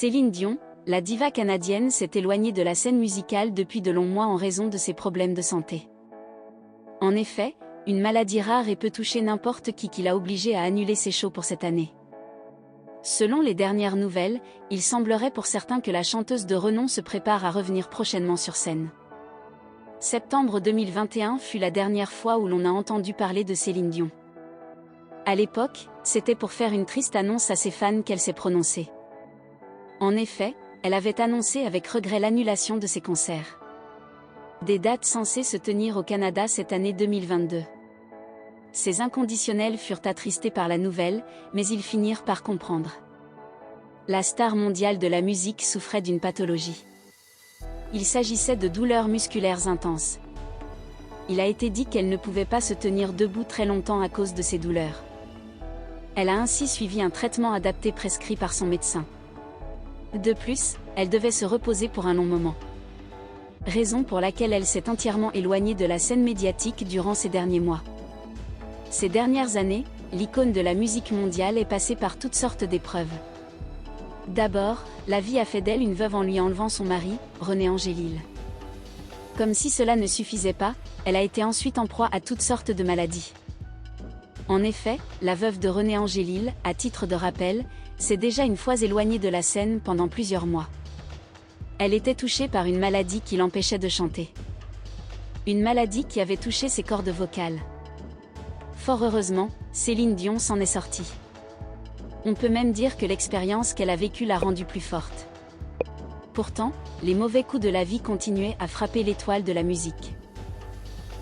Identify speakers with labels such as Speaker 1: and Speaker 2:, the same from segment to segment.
Speaker 1: Céline Dion, la diva canadienne s'est éloignée de la scène musicale depuis de longs mois en raison de ses problèmes de santé. En effet, une maladie rare et peut toucher n'importe qui l'a obligée à annuler ses shows pour cette année. Selon les dernières nouvelles, il semblerait pour certains que la chanteuse de renom se prépare à revenir prochainement sur scène. Septembre 2021 fut la dernière fois où l'on a entendu parler de Céline Dion. À l'époque, c'était pour faire une triste annonce à ses fans qu'elle s'est prononcée. En effet, elle avait annoncé avec regret l'annulation de ses concerts. Des dates censées se tenir au Canada cette année 2022. Ces inconditionnels furent attristés par la nouvelle, mais ils finirent par comprendre. La star mondiale de la musique souffrait d'une pathologie. Il s'agissait de douleurs musculaires intenses. Il a été dit qu'elle ne pouvait pas se tenir debout très longtemps à cause de ces douleurs. Elle a ainsi suivi un traitement adapté prescrit par son médecin. De plus, elle devait se reposer pour un long moment. Raison pour laquelle elle s'est entièrement éloignée de la scène médiatique durant ces derniers mois. Ces dernières années, l'icône de la musique mondiale est passée par toutes sortes d'épreuves. D'abord, la vie a fait d'elle une veuve en lui enlevant son mari, René Angélil. Comme si cela ne suffisait pas, elle a été ensuite en proie à toutes sortes de maladies. En effet, la veuve de René Angélil, à titre de rappel, s'est déjà une fois éloignée de la scène pendant plusieurs mois. Elle était touchée par une maladie qui l'empêchait de chanter. Une maladie qui avait touché ses cordes vocales. Fort heureusement, Céline Dion s'en est sortie. On peut même dire que l'expérience qu'elle a vécue l'a rendue plus forte. Pourtant, les mauvais coups de la vie continuaient à frapper l'étoile de la musique.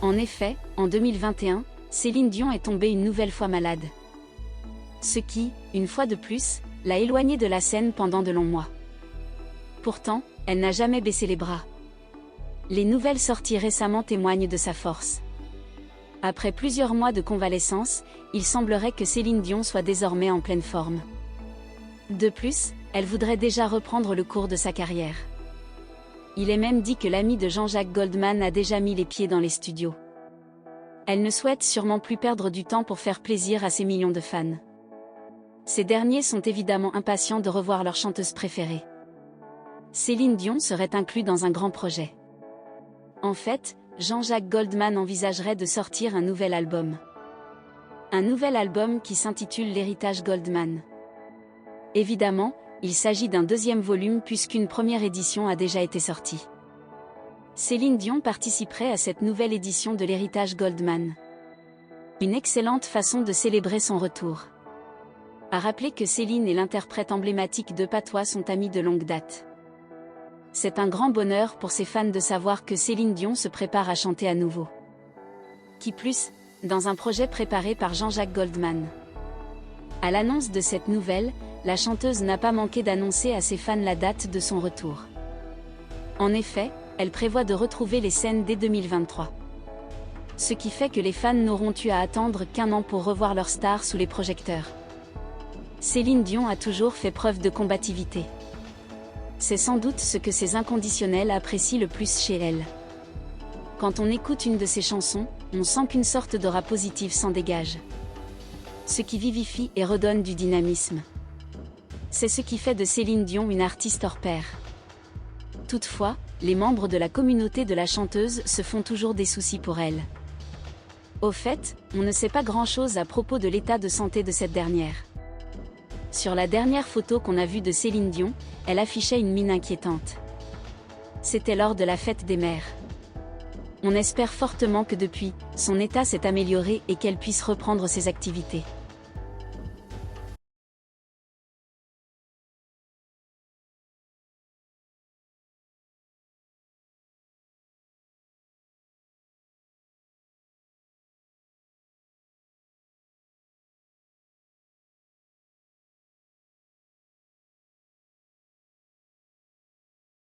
Speaker 1: En effet, en 2021, Céline Dion est tombée une nouvelle fois malade. Ce qui, une fois de plus, l'a éloignée de la scène pendant de longs mois. Pourtant, elle n'a jamais baissé les bras. Les nouvelles sorties récemment témoignent de sa force. Après plusieurs mois de convalescence, il semblerait que Céline Dion soit désormais en pleine forme. De plus, elle voudrait déjà reprendre le cours de sa carrière. Il est même dit que l'ami de Jean-Jacques Goldman a déjà mis les pieds dans les studios. Elle ne souhaite sûrement plus perdre du temps pour faire plaisir à ses millions de fans. Ces derniers sont évidemment impatients de revoir leur chanteuse préférée. Céline Dion serait inclus dans un grand projet. En fait, Jean-Jacques Goldman envisagerait de sortir un nouvel album. Un nouvel album qui s'intitule L'héritage Goldman. Évidemment, il s'agit d'un deuxième volume puisqu'une première édition a déjà été sortie. Céline Dion participerait à cette nouvelle édition de l'héritage Goldman. Une excellente façon de célébrer son retour. À rappeler que Céline et l'interprète emblématique de Patois sont amis de longue date. C'est un grand bonheur pour ses fans de savoir que Céline Dion se prépare à chanter à nouveau. Qui plus, dans un projet préparé par Jean-Jacques Goldman. À l'annonce de cette nouvelle, la chanteuse n'a pas manqué d'annoncer à ses fans la date de son retour. En effet, elle prévoit de retrouver les scènes dès 2023. Ce qui fait que les fans n'auront eu à attendre qu'un an pour revoir leur star sous les projecteurs. Céline Dion a toujours fait preuve de combativité. C'est sans doute ce que ses inconditionnels apprécient le plus chez elle. Quand on écoute une de ses chansons, on sent qu'une sorte d'aura positive s'en dégage. Ce qui vivifie et redonne du dynamisme. C'est ce qui fait de Céline Dion une artiste hors pair. Toutefois, les membres de la communauté de la chanteuse se font toujours des soucis pour elle. Au fait, on ne sait pas grand-chose à propos de l'état de santé de cette dernière. Sur la dernière photo qu'on a vue de Céline Dion, elle affichait une mine inquiétante. C'était lors de la fête des mères. On espère fortement que depuis, son état s'est amélioré et qu'elle puisse reprendre ses activités.